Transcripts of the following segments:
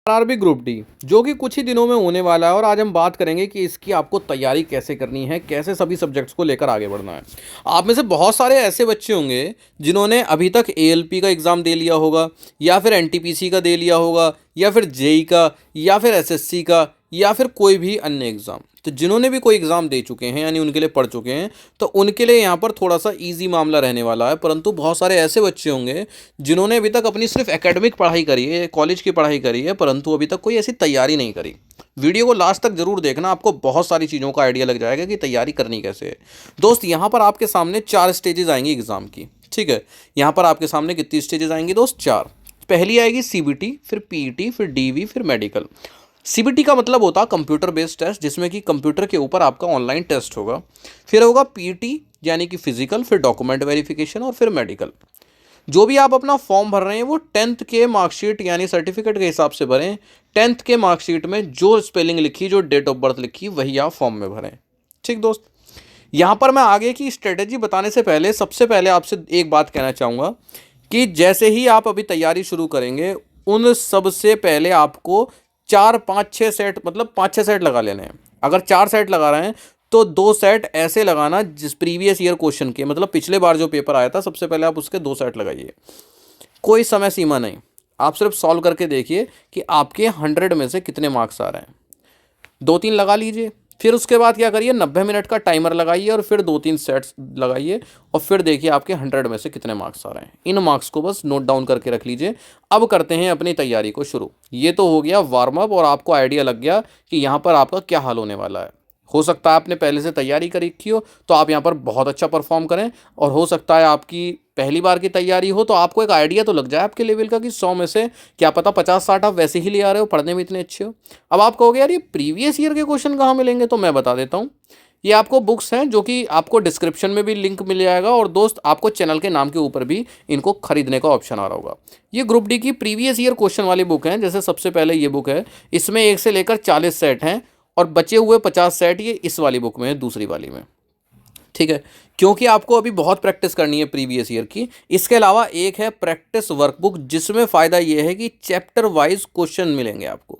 RRB group D जो कि कुछ ही दिनों में होने वाला है और आज हम बात करेंगे कि इसकी आपको तैयारी कैसे करनी है, कैसे सभी सब्जेक्ट्स को लेकर आगे बढ़ना है। आप में से बहुत सारे ऐसे बच्चे होंगे जिन्होंने अभी तक एएलपी का एग्ज़ाम दे लिया होगा, या फिर एनटीपीसी का दे लिया होगा, या फिर जेई का, या फिर एसएससी का, या फिर कोई भी अन्य एग्ज़ाम। तो जिन्होंने भी कोई एग्ज़ाम दे चुके हैं यानी उनके लिए पढ़ चुके हैं, तो उनके लिए यहाँ पर थोड़ा सा इजी मामला रहने वाला है। परंतु बहुत सारे ऐसे बच्चे होंगे जिन्होंने अभी तक अपनी सिर्फ एकेडमिक पढ़ाई करी है, कॉलेज की पढ़ाई करी है, परंतु अभी तक कोई ऐसी तैयारी नहीं करी। वीडियो को लास्ट तक जरूर देखना, आपको बहुत सारी चीज़ों का आइडिया लग जाएगा कि तैयारी करनी कैसे है। दोस्त, यहाँ पर आपके सामने 4 स्टेजेस आएंगी एग्ज़ाम की। ठीक है, यहाँ पर आपके सामने कितनी स्टेजेस आएंगी दोस्त? 4। पहली आएगी सीबीटी, फिर पीईटी, फिर डीवी, फिर मेडिकल। सीबीटी का मतलब होता है कंप्यूटर बेस्ड टेस्ट, जिसमें कि कंप्यूटर के ऊपर आपका ऑनलाइन टेस्ट होगा। फिर होगा पीईटी यानी कि फिजिकल, फिर डॉक्यूमेंट वेरिफिकेशन और फिर मेडिकल। जो भी आप अपना फॉर्म भर रहे हैं वो 10th के मार्कशीट यानी सर्टिफिकेट के हिसाब से भरें। 10th के मार्कशीट में जो स्पेलिंग लिखी, जो डेट ऑफ बर्थ लिखी, वही आप फॉर्म में भरें। ठीक दोस्त, यहाँ पर मैं आगे की स्ट्रेटेजी बताने से पहले सबसे पहले आपसे एक बात कहना चाहूँगा कि जैसे ही आप अभी तैयारी शुरू करेंगे, उन सब से पहले आपको 4-5-6 सेट, मतलब 5-6 सेट लगा लेने हैं। अगर 4 सेट लगा रहे हैं तो 2 सेट ऐसे लगाना जिस प्रीवियस ईयर क्वेश्चन के, मतलब पिछले बार जो पेपर आया था सबसे पहले आप उसके 2 सेट लगाइए। कोई समय सीमा नहीं, आप सिर्फ सॉल्व करके देखिए कि आपके 100 में से कितने मार्क्स आ रहे हैं। 2-3 लगा लीजिए, फिर उसके बाद क्या करिए, 90 मिनट का टाइमर लगाइए और फिर 2-3 सेट्स लगाइए और फिर देखिए आपके 100 में से कितने मार्क्स आ रहे हैं। इन मार्क्स को बस नोट डाउन करके रख लीजिए। अब करते हैं अपनी तैयारी को शुरू। ये तो हो गया वार्म अप और आपको आइडिया लग गया कि यहाँ पर आपका क्या हाल होने वाला है। हो सकता है आपने पहले से तैयारी कर रखी हो तो आप यहाँ पर बहुत अच्छा परफॉर्म करें, और हो सकता है आपकी पहली बार की तैयारी हो तो आपको एक आइडिया तो लग जाए आपके लेवल का कि 100 में से क्या पता 50-60 आप वैसे ही ले आ रहे हो, पढ़ने में इतने अच्छे हो। अब आप कहोगे यार ये प्रीवियस ईयर के क्वेश्चन कहाँ मिलेंगे, तो मैं बता देता हूँ। ये आपको बुक्स हैं जो कि आपको डिस्क्रिप्शन में भी लिंक मिल जाएगा, और दोस्त आपको चैनल के नाम के ऊपर भी इनको खरीदने का ऑप्शन आ रहा होगा। ये ग्रुप डी की प्रीवियस ईयर क्वेश्चन वाली बुक है। जैसे सबसे पहले ये बुक है, इसमें 1 से लेकर 40 सेट हैं और बचे हुए 50 सेट ये इस वाली बुक में है, दूसरी वाली में। ठीक है, क्योंकि आपको अभी बहुत प्रैक्टिस करनी है प्रीवियस ईयर की। इसके अलावा एक है प्रैक्टिस वर्कबुक, जिसमें फ़ायदा ये है कि चैप्टर वाइज क्वेश्चन मिलेंगे आपको।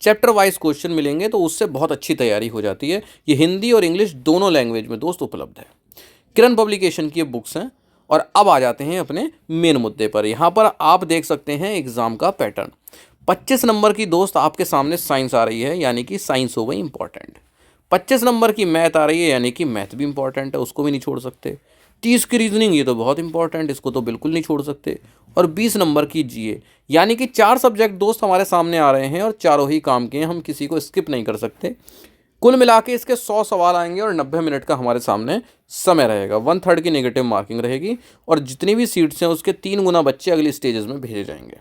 चैप्टर वाइज क्वेश्चन मिलेंगे तो उससे बहुत अच्छी तैयारी हो जाती है। ये हिंदी और इंग्लिश दोनों लैंग्वेज में दोस्त उपलब्ध है। किरण पब्लिकेशन की ये बुक्स हैं। और अब आ जाते हैं अपने मेन मुद्दे पर। यहाँ पर आप देख सकते हैं एग्ज़ाम का पैटर्न। 25 नंबर की दोस्त आपके सामने साइंस आ रही है, यानी कि साइंस हो गई इंपॉर्टेंट। 25 नंबर की मैथ आ रही है, यानी कि मैथ भी इंपॉर्टेंट है, उसको भी नहीं छोड़ सकते। 30 की रीजनिंग, ये तो बहुत इंपॉर्टेंट, इसको तो बिल्कुल नहीं छोड़ सकते। और 20 नंबर की जीए, यानी कि 4 सब्जेक्ट दोस्त हमारे सामने आ रहे हैं और चारों ही काम के हैं, हम किसी को स्किप नहीं कर सकते। कुल मिला के इसके 100 सवाल आएंगे और 90 मिनट का हमारे सामने समय रहेगा। 1/3 की नेगेटिव मार्किंग रहेगी और जितनी भी सीट्स हैं उसके 3 गुना बच्चे अगली स्टेजेस में भेजे जाएंगे।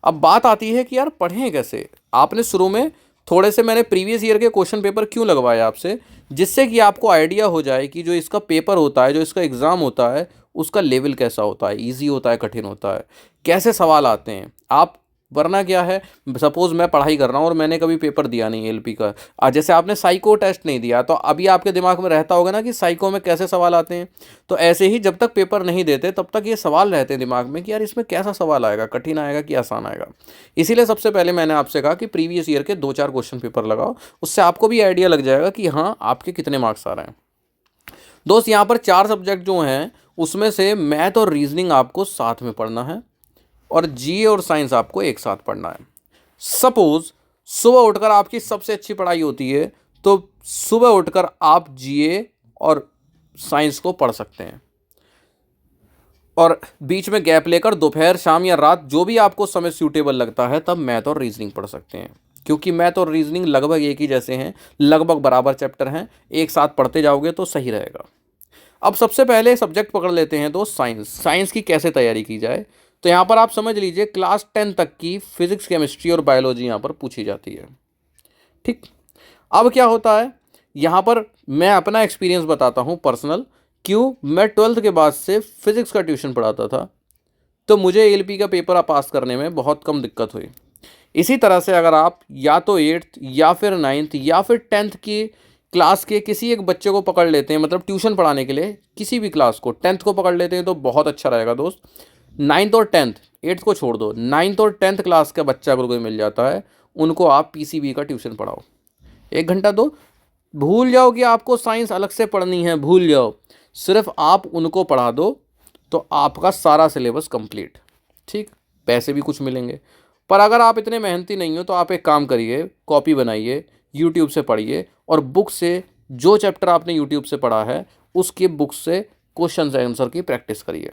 अब बात आती है कि यार पढ़ें कैसे। आपने शुरू में थोड़े से मैंने प्रीवियस ईयर के क्वेश्चन पेपर क्यों लगवाए आपसे, जिससे कि आपको आइडिया हो जाए कि जो इसका पेपर होता है, जो इसका एग्ज़ाम होता है, उसका लेवल कैसा होता है, ईजी होता है, कठिन होता है, कैसे सवाल आते हैं। आप वरना क्या है, सपोज़ मैं पढ़ाई कर रहा हूँ और मैंने कभी पेपर दिया नहीं एलपी का, जैसे आपने साइको टेस्ट नहीं दिया, तो अभी आपके दिमाग में रहता होगा ना कि साइको में कैसे सवाल आते हैं। तो ऐसे ही जब तक पेपर नहीं देते तब तक ये सवाल रहते हैं दिमाग में कि यार इसमें कैसा सवाल आएगा, कठिन आएगा कि आसान आएगा। इसीलिए सबसे पहले मैंने आपसे कहा कि प्रीवियस ईयर के 2-4 क्वेश्चन पेपर लगाओ, उससे आपको भी आइडिया लग जाएगा कि हाँ आपके कितने मार्क्स आ रहे हैं। दोस्त, यहाँ पर 4 सब्जेक्ट जो हैं उसमें से मैथ और रीजनिंग आपको साथ में पढ़ना है और जीए और साइंस आपको एक साथ पढ़ना है। सपोज़ सुबह उठकर आपकी सबसे अच्छी पढ़ाई होती है तो सुबह उठकर आप जीए और साइंस को पढ़ सकते हैं, और बीच में गैप लेकर दोपहर, शाम या रात जो भी आपको समय सूटेबल लगता है तब मैथ और रीजनिंग पढ़ सकते हैं। क्योंकि मैथ और रीजनिंग लगभग एक ही जैसे हैं, लगभग बराबर चैप्टर हैं, एक साथ पढ़ते जाओगे तो सही रहेगा। अब सबसे पहले सब्जेक्ट पकड़ लेते हैं दोस्त साइंस। साइंस की कैसे तैयारी की जाए, तो यहाँ पर आप समझ लीजिए क्लास 10 तक की फिजिक्स, केमिस्ट्री और बायोलॉजी यहाँ पर पूछी जाती है। ठीक, अब क्या होता है, यहाँ पर मैं अपना एक्सपीरियंस बताता हूँ पर्सनल। क्यों, मैं 12th के बाद से फिजिक्स का ट्यूशन पढ़ाता था, तो मुझे एलपी का पेपर पास करने में बहुत कम दिक्कत हुई। इसी तरह से अगर आप या तो 8th या फिर 9th या फिर 10th की क्लास के किसी एक बच्चे को पकड़ लेते हैं, मतलब ट्यूशन पढ़ाने के लिए किसी भी क्लास को 10th को पकड़ लेते हैं तो बहुत अच्छा रहेगा दोस्त। 9th और 10th 8th को छोड़ दो, 9th और 10th क्लास का बच्चा अगर कोई मिल जाता है, उनको आप पीसीबी का ट्यूशन पढ़ाओ, 1 घंटा दो। भूल जाओ कि आपको साइंस अलग से पढ़नी है, भूल जाओ, सिर्फ आप उनको पढ़ा दो तो आपका सारा सिलेबस कंप्लीट। ठीक, पैसे भी कुछ मिलेंगे। पर अगर आप इतने मेहनती नहीं हो तो आप एक काम करिए, कॉपी बनाइए, यूट्यूब से पढ़िए और बुक से जो चैप्टर आपने यूट्यूब से पढ़ा है उसके बुक से क्वेश्चन आंसर की प्रैक्टिस करिए।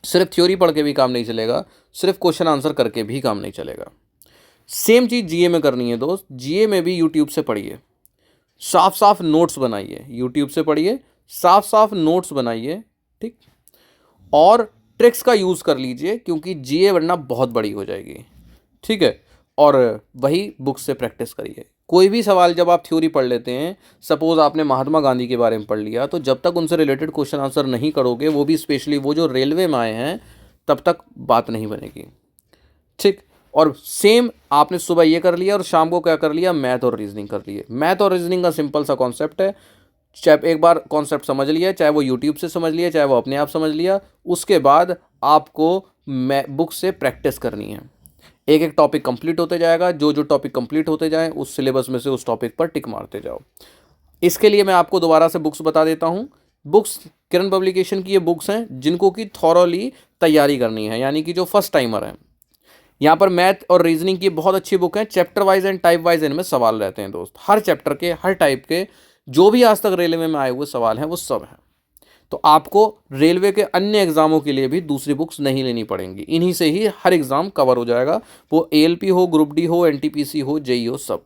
सिर्फ थ्योरी पढ़ के भी काम नहीं चलेगा, सिर्फ क्वेश्चन आंसर करके भी काम नहीं चलेगा। सेम चीज़ जीए में करनी है दोस्त, जीए में भी यूट्यूब से पढ़िए, साफ साफ नोट्स बनाइए, यूट्यूब से पढ़िए, साफ साफ नोट्स बनाइए। ठीक, और ट्रिक्स का यूज़ कर लीजिए क्योंकि जीए वरना बहुत बड़ी हो जाएगी। ठीक है, और वही बुक से प्रैक्टिस करिए। कोई भी सवाल जब आप थ्योरी पढ़ लेते हैं, सपोज आपने महात्मा गांधी के बारे में पढ़ लिया, तो जब तक उनसे रिलेटेड क्वेश्चन आंसर नहीं करोगे, वो भी स्पेशली वो जो रेलवे में आए हैं, तब तक बात नहीं बनेगी। ठीक, और सेम आपने सुबह ये कर लिया और शाम को क्या कर लिया, मैथ और रीजनिंग कर लिए। मैथ और रीजनिंग का सिंपल सा कॉन्सेप्ट है, चाहे एक बार कॉन्सेप्ट समझ लिया, चाहे वो यूट्यूब से समझ लिया, चाहे वो अपने आप समझ लिया, उसके बाद आपको बुक से प्रैक्टिस करनी है। एक एक टॉपिक कंप्लीट होते जाएगा, जो जो टॉपिक कंप्लीट होते जाएं उस सिलेबस में से उस टॉपिक पर टिक मारते जाओ। इसके लिए मैं आपको दोबारा से बुक्स बता देता हूँ। बुक्स किरण पब्लिकेशन की ये बुक्स हैं जिनको कि थॉरोली तैयारी करनी है, यानी कि जो फर्स्ट टाइमर हैं। यहाँ पर मैथ और रीजनिंग की बहुत अच्छी बुक है, chapter wise and type wise इनमें सवाल रहते हैं दोस्त। हर चैप्टर के, हर टाइप के जो भी आज तक रेलवे में आए हुए सवाल हैं वो सब हैं। तो आपको रेलवे के अन्य एग्जामों के लिए भी दूसरी बुक्स नहीं लेनी पड़ेंगी, इन्हीं से ही हर एग्जाम कवर हो जाएगा, वो एएलपी हो, ग्रुप डी हो, एनटीपीसी हो, जेई हो, सब।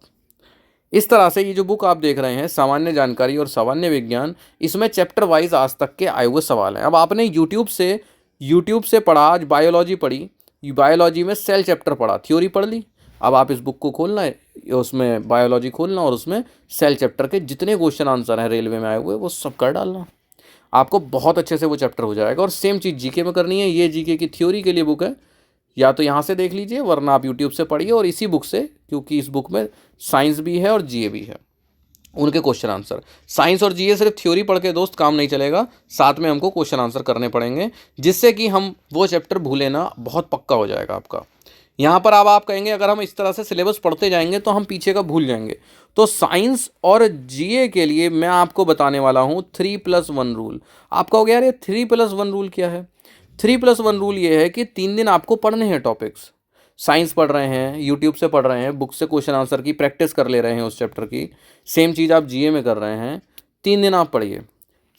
इस तरह से ये जो बुक आप देख रहे हैं, सामान्य जानकारी और सामान्य विज्ञान, इसमें चैप्टर वाइज आज तक के आए हुए सवाल हैं। अब आपने यूट्यूब से पढ़ा, आज बायोलॉजी पढ़ी, बायोलॉजी में सेल चैप्टर पढ़ा, थ्योरी पढ़ ली। अब आप इस बुक को खोलना है, उसमें बायोलॉजी खोलना और उसमें सेल चैप्टर के जितने क्वेश्चन आंसर हैं रेलवे में आए हुए वो सब कर डालना, आपको बहुत अच्छे से वो चैप्टर हो जाएगा। और सेम चीज़ जीके में करनी है। ये जीके की थ्योरी के लिए बुक है, या तो यहाँ से देख लीजिए वरना आप यूट्यूब से पढ़िए, और इसी बुक से, क्योंकि इस बुक में साइंस भी है और जीए भी है, उनके क्वेश्चन आंसर। साइंस और जीए सिर्फ थ्योरी पढ़ के दोस्त काम नहीं चलेगा, साथ में हमको क्वेश्चन आंसर करने पड़ेंगे, जिससे कि हम वो चैप्टर भूले ना, बहुत पक्का हो जाएगा आपका। यहाँ पर अब आप कहेंगे अगर हम इस तरह से सिलेबस पढ़ते जाएंगे तो हम पीछे का भूल जाएंगे। तो साइंस और जीए के लिए मैं आपको बताने वाला हूँ 3+1 रूल। आप कहोगे यार ये 3+1 रूल क्या है? 3+1 रूल ये है कि 3 दिन आपको पढ़ने हैं टॉपिक्स। साइंस पढ़ रहे हैं, यूट्यूब से पढ़ रहे हैं, बुक से क्वेश्चन आंसर की प्रैक्टिस कर ले रहे हैं उस चैप्टर की। सेम चीज़ आप जीए में कर रहे हैं, 3 दिन आप पढ़िए,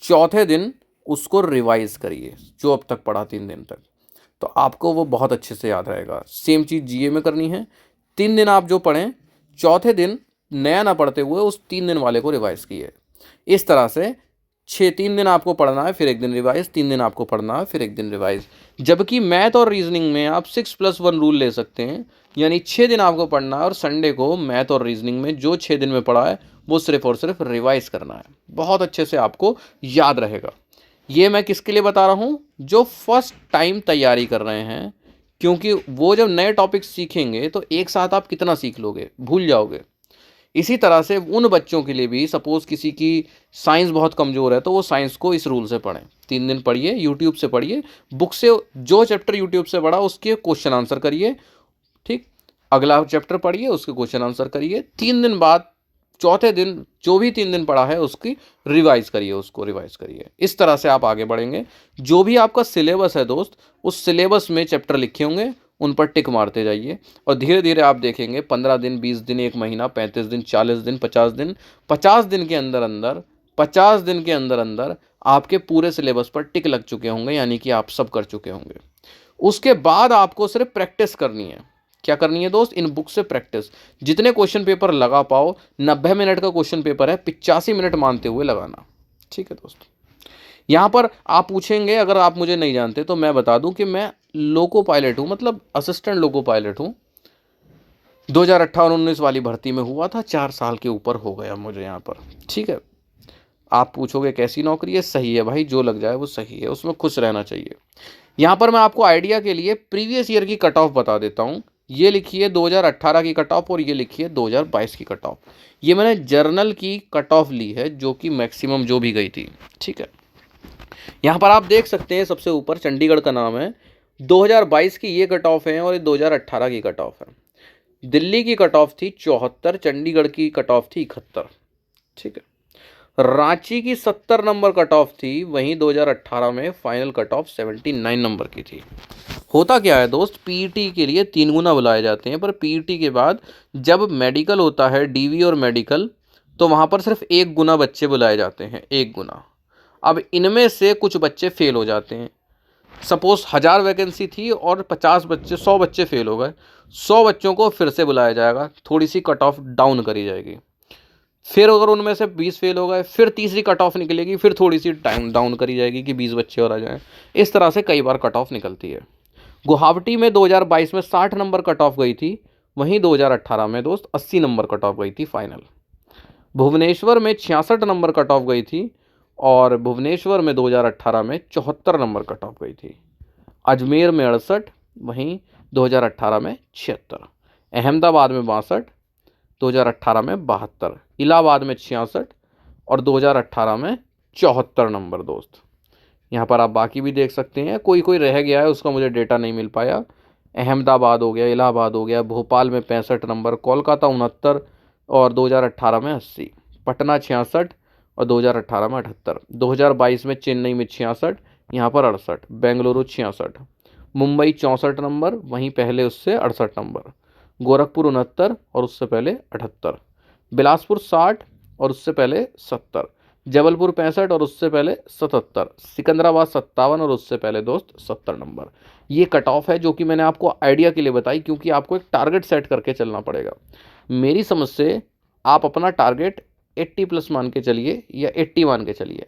चौथे दिन उसको रिवाइज करिए जो अब तक पढ़ा 3 दिन तक, तो आपको वो बहुत अच्छे से याद रहेगा। सेम चीज़ जीए में करनी है, 3 दिन आप जो पढ़ें, चौथे दिन नया ना पढ़ते हुए उस 3 दिन वाले को रिवाइज किए। इस तरह से 3 दिन आपको पढ़ना है, फिर 1 दिन रिवाइज, 3 दिन आपको पढ़ना है, फिर 1 दिन रिवाइज। जबकि मैथ और रीजनिंग में आप 6+1 रूल ले सकते हैं, यानी 6 दिन आपको पढ़ना है और संडे को मैथ और रीजनिंग में जो 6 दिन में पढ़ा है वो सिर्फ और सिर्फ रिवाइज करना है। बहुत अच्छे से आपको याद रहेगा। ये मैं किसके लिए बता रहा हूँ? जो फर्स्ट टाइम तैयारी कर रहे हैं, क्योंकि वो जब नए टॉपिक सीखेंगे तो एक साथ आप कितना सीख लोगे, भूल जाओगे। इसी तरह से उन बच्चों के लिए भी, सपोज किसी की साइंस बहुत कमज़ोर है तो वो साइंस को इस रूल से पढ़ें, 3 दिन पढ़िए, यूट्यूब से पढ़िए, बुक से जो चैप्टर यूट्यूब से पढ़ा उसके क्वेश्चन आंसर करिए। ठीक, अगला चैप्टर पढ़िए, उसके क्वेश्चन आंसर करिए, 3 दिन बाद चौथे दिन जो भी 3 दिन पढ़ा है उसकी रिवाइज करिए, उसको रिवाइज करिए। इस तरह से आप आगे बढ़ेंगे। जो भी आपका सिलेबस है दोस्त, उस सिलेबस में चैप्टर लिखे होंगे, उन पर टिक मारते जाइए और धीरे धीरे आप देखेंगे 15 दिन, 20 दिन, 1 महीना, 35 दिन, 40 दिन, 50 दिन, 50 दिन के अंदर अंदर, 50 दिन के अंदर अंदर आपके पूरे सिलेबस पर टिक लग चुके होंगे, यानी कि आप सब कर चुके होंगे। उसके बाद आपको सिर्फ प्रैक्टिस करनी है। क्या करनी है दोस्त? इन बुक से प्रैक्टिस। जितने क्वेश्चन पेपर लगा पाओ, 90 मिनट का क्वेश्चन पेपर है, 85 मिनट मानते हुए लगाना। ठीक है दोस्त, यहाँ पर आप पूछेंगे, अगर आप मुझे नहीं जानते तो मैं बता दूं कि मैं लोको पायलट हूँ, मतलब असिस्टेंट लोको पायलट हूँ। 2018-19 वाली भर्ती में हुआ था, 4 साल के ऊपर हो गया मुझे यहाँ पर। ठीक है, आप पूछोगे कैसी नौकरी है? सही है भाई, जो लग जाए वो सही है, उसमें खुश रहना चाहिए। यहाँ पर मैं आपको आइडिया के लिए प्रीवियस ईयर की कट ऑफ बता देता हूँ। ये लिखिए 2018 की कट ऑफ और ये लिखिए 2022 की कट ऑफ। ये मैंने जर्नल की कट ऑफ ली है, जो कि मैक्सिमम जो भी गई थी। ठीक है, यहाँ पर आप देख सकते हैं सबसे ऊपर चंडीगढ़ का नाम है, 2022 की ये कट ऑफ है और ये 2018 की कट ऑफ है। दिल्ली की कट ऑफ थी 74, चंडीगढ़ की कट ऑफ थी 71। ठीक है, रांची की 70 नंबर कट ऑफ थी, वहीं 2018 में फाइनल कट ऑफ 79 नंबर की थी। होता क्या है दोस्त, पीईटी के लिए 3 गुना बुलाए जाते हैं, पर पीईटी के बाद जब मेडिकल होता है, डीवी और मेडिकल, तो वहाँ पर सिर्फ 1 गुना बच्चे बुलाए जाते हैं, 1 गुना। अब इनमें से कुछ बच्चे फेल हो जाते हैं। सपोज 1000 वैकेंसी थी और 50 बच्चे, 100 बच्चे फेल हो गए, 100 बच्चों को फिर से बुलाया जाएगा, थोड़ी सी कट ऑफ डाउन करी जाएगी। फिर अगर उनमें से 20 फेल हो गए, फिर तीसरी कट ऑफ निकलेगी, फिर थोड़ी सी टाइम डाउन करी जाएगी कि 20 बच्चे और आ जाएं। इस तरह से कई बार कट ऑफ निकलती है। गुवाहाटी में 2022 में 60 नंबर कट ऑफ गई थी, वहीं 2018 में दोस्त 80 नंबर कट ऑफ गई थी फाइनल। भुवनेश्वर में 66 नंबर कट ऑफ गई थी और भुवनेश्वर में 2018 में 74 नंबर कट ऑफ गई थी। अजमेर में 68, वहीं 2018 में 76। अहमदाबाद में 62, 2018 में 72। इलाहाबाद में 66 और 2018 में 74 नंबर दोस्त। यहाँ पर आप बाकी भी देख सकते हैं, कोई कोई रह गया है, उसका मुझे डेटा नहीं मिल पाया। अहमदाबाद हो गया, इलाहाबाद हो गया, भोपाल में 65 नंबर, कोलकाता 69 और 2018 में 80, पटना 66 और 2018 में 78, 2022 में चेन्नई में 66, यहाँ पर 68, बेंगलुरु 66, मुंबई 64 नंबर, वहीं पहले उससे 68 नंबर, गोरखपुर 69 और उससे पहले 78, बिलासपुर 60 और उससे पहले 70, जबलपुर 65 और उससे पहले 77, सिकंदराबाद 57 और उससे पहले दोस्त 70 नंबर। ये कट ऑफ है जो कि मैंने आपको आइडिया के लिए बताई, क्योंकि आपको एक टारगेट सेट करके चलना पड़ेगा। मेरी समझ से आप अपना टारगेट 80 प्लस मान के चलिए या 80 मान के चलिए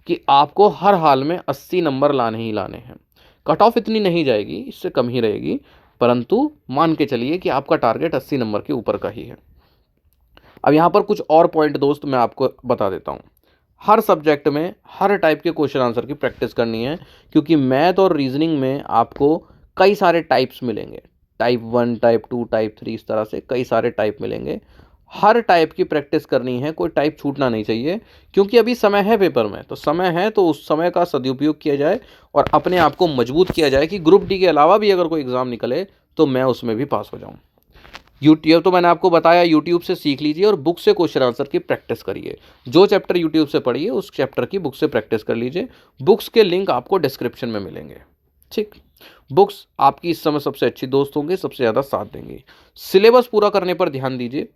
कि आपको हर हाल में 80 नंबर लाने ही लाने हैं। कट ऑफ इतनी नहीं जाएगी, इससे कम ही रहेगी, परंतु मान के चलिए कि आपका टारगेट 80 नंबर के ऊपर का ही है। अब यहाँ पर कुछ और पॉइंट दोस्त मैं आपको बता देता हूँ। हर सब्जेक्ट में हर टाइप के क्वेश्चन आंसर की प्रैक्टिस करनी है, क्योंकि मैथ और रीजनिंग में आपको कई सारे टाइप्स मिलेंगे, टाइप 1, टाइप 2, टाइप 3, इस तरह से कई सारे टाइप मिलेंगे। हर टाइप की प्रैक्टिस करनी है, कोई टाइप छूटना नहीं चाहिए, क्योंकि अभी समय है पेपर में, तो समय है तो उस समय का सदुपयोग किया जाए और अपने आप को मजबूत किया जाए कि ग्रुप डी के अलावा भी अगर कोई एग्ज़ाम निकले तो मैं उसमें भी पास हो जाऊँ। यूट्यूब तो मैंने आपको बताया, यूट्यूब से सीख लीजिए और बुक से क्वेश्चन आंसर की प्रैक्टिस करिए। जो चैप्टर यूट्यूब से पढ़िए उस चैप्टर की बुक से प्रैक्टिस कर लीजिए। बुक्स के लिंक आपको डिस्क्रिप्शन में मिलेंगे। ठीक, बुक्स आपकी इस समय सबसे अच्छी दोस्त होंगी, सबसे ज़्यादा साथ देंगी। सिलेबस पूरा करने पर ध्यान दीजिए,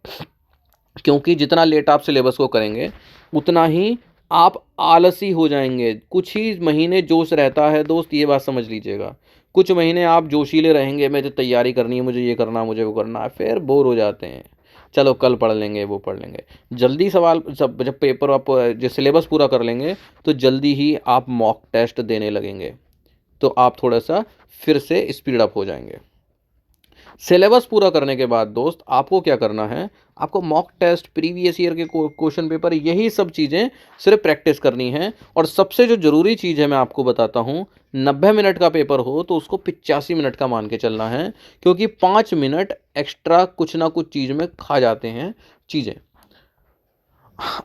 क्योंकि जितना लेट आप सिलेबस को करेंगे उतना ही आप आलसी हो जाएंगे। कुछ ही महीने जोश रहता है दोस्त, ये बात समझ लीजिएगा। कुछ महीने आप जोशीले रहेंगे, मुझे तैयारी करनी है, मुझे ये करना, मुझे वो करना है, फिर बोर हो जाते हैं, चलो कल पढ़ लेंगे, वो पढ़ लेंगे। जल्दी सवाल सब जब पेपर आप जो सिलेबस पूरा कर लेंगे तो जल्दी ही आप मॉक टेस्ट देने लगेंगे, तो आप थोड़ा सा फिर से स्पीड अप हो जाएंगे। सिलेबस पूरा करने के बाद दोस्त आपको क्या करना है, आपको मॉक टेस्ट, प्रीवियस ईयर के क्वेश्चन पेपर, यही सब चीज़ें सिर्फ प्रैक्टिस करनी है। और सबसे जो ज़रूरी चीज़ है मैं आपको बताता हूँ, 90 मिनट का पेपर हो तो उसको 85 मिनट का मान के चलना है, क्योंकि 5 मिनट एक्स्ट्रा कुछ ना कुछ चीज़ में खा जाते हैं चीज़ें।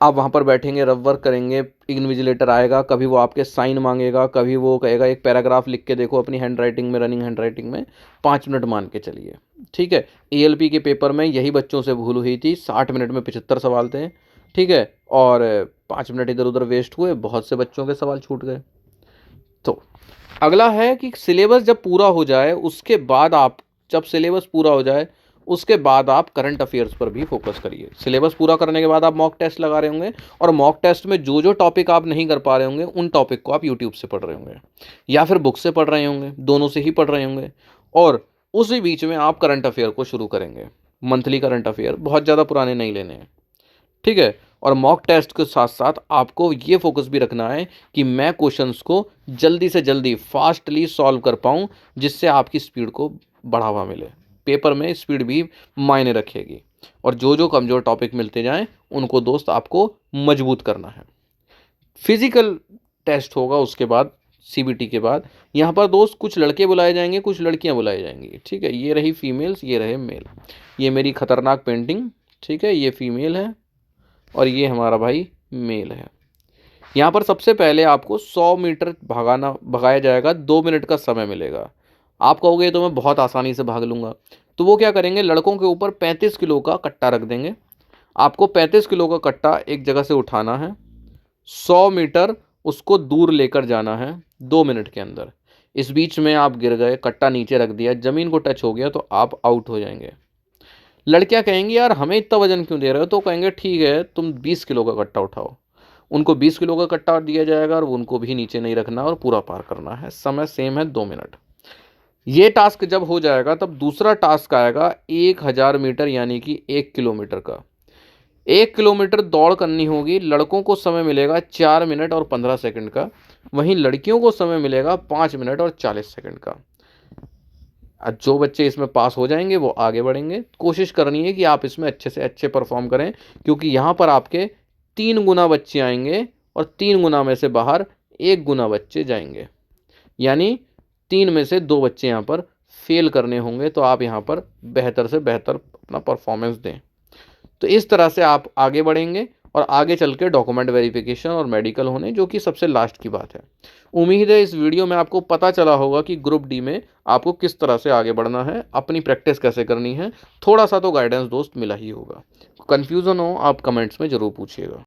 आप वहाँ पर बैठेंगे, रफ वर्क करेंगे, इन्विजिलेटर आएगा, कभी वो आपके साइन मांगेगा, कभी वो कहेगा एक पैराग्राफ लिख के देखो अपनी हैंड राइटिंग में, रनिंग हैंड राइटिंग में, 5 मिनट मान के चलिए। ठीक है, एएलपी के पेपर में यही बच्चों से भूल हुई थी, 60 मिनट में 75 सवाल थे। ठीक है, और 5 मिनट इधर उधर वेस्ट हुए, बहुत से बच्चों के सवाल छूट गए। तो अगला है कि सिलेबस जब पूरा हो जाए उसके बाद आप, जब सिलेबस पूरा हो जाए उसके बाद आप करंट अफेयर्स पर भी फोकस करिए। सिलेबस पूरा करने के बाद आप मॉक टेस्ट लगा रहे होंगे, और मॉक टेस्ट में जो जो टॉपिक आप नहीं कर पा रहे होंगे उन टॉपिक को आप यूट्यूब से पढ़ रहे होंगे या फिर बुक से पढ़ रहे होंगे, दोनों से ही पढ़ रहे होंगे। और उसी बीच में आप करंट अफेयर को शुरू करेंगे, मंथली करंट अफेयर, बहुत ज़्यादा पुराने नहीं लेने हैं। ठीक है, और मॉक टेस्ट के साथ साथ आपको ये फोकस भी रखना है कि मैं क्वेश्चंस को जल्दी से जल्दी फास्टली सॉल्व कर पाऊँ, जिससे आपकी स्पीड को बढ़ावा मिले। पेपर में स्पीड भी मायने रखेगी, और जो जो कमज़ोर टॉपिक मिलते जाएं उनको दोस्त आपको मजबूत करना है। फिजिकल टेस्ट होगा उसके बाद, सीबीटी के बाद। यहाँ पर दोस्त कुछ लड़के बुलाए जाएंगे, कुछ लड़कियाँ बुलाई जाएंगी। ठीक है, ये रही फीमेल्स, ये रहे मेल। ये मेरी खतरनाक पेंटिंग, ठीक है, ये फीमेल है और ये हमारा भाई मेल है। यहाँ पर सबसे पहले आपको 100 मीटर भगाया जाएगा, 2 मिनट का समय मिलेगा। आप कहोगे तो मैं बहुत आसानी से भाग लूँगा, तो वो क्या करेंगे, लड़कों के ऊपर 35 किलो का कट्टा रख देंगे। आपको 35 किलो का कट्टा एक जगह से उठाना है, 100 मीटर उसको दूर लेकर जाना है 2 मिनट के अंदर। इस बीच में आप गिर गए, कट्टा नीचे रख दिया, ज़मीन को टच हो गया तो आप आउट हो जाएंगे। लड़कियां कहेंगी यार हमें इतना वजन क्यों दे रहे हो, तो कहेंगे ठीक है तुम 20 किलो का कट्टा उठाओ। उनको 20 किलो का कट्टा दिया जाएगा और उनको भी नीचे नहीं रखना और पूरा पार करना है। समय सेम है, 2 मिनट। ये टास्क जब हो जाएगा तब दूसरा टास्क आएगा 1000 मीटर यानी कि 1 किलोमीटर का। 1 किलोमीटर दौड़ करनी होगी। लड़कों को समय मिलेगा 4 मिनट और 15 सेकंड का, वहीं लड़कियों को समय मिलेगा 5 मिनट और 40 सेकंड का। जो बच्चे इसमें पास हो जाएंगे वो आगे बढ़ेंगे। कोशिश करनी है कि आप इसमें अच्छे से अच्छे परफॉर्म करें, क्योंकि यहाँ पर आपके 3 गुना बच्चे आएंगे और 3 गुना में से बाहर 1 गुना बच्चे जाएंगे, यानी 3 में से 2 बच्चे यहाँ पर फेल करने होंगे। तो आप यहाँ पर बेहतर से बेहतर अपना परफॉर्मेंस दें। तो इस तरह से आप आगे बढ़ेंगे और आगे चल के डॉक्यूमेंट वेरिफिकेशन और मेडिकल होने, जो कि सबसे लास्ट की बात है। उम्मीद है इस वीडियो में आपको पता चला होगा कि ग्रुप डी में आपको किस तरह से आगे बढ़ना है, अपनी प्रैक्टिस कैसे करनी है। थोड़ा सा तो गाइडेंस दोस्त मिला ही होगा। कन्फ्यूज़न हो आप कमेंट्स में ज़रूर पूछिएगा।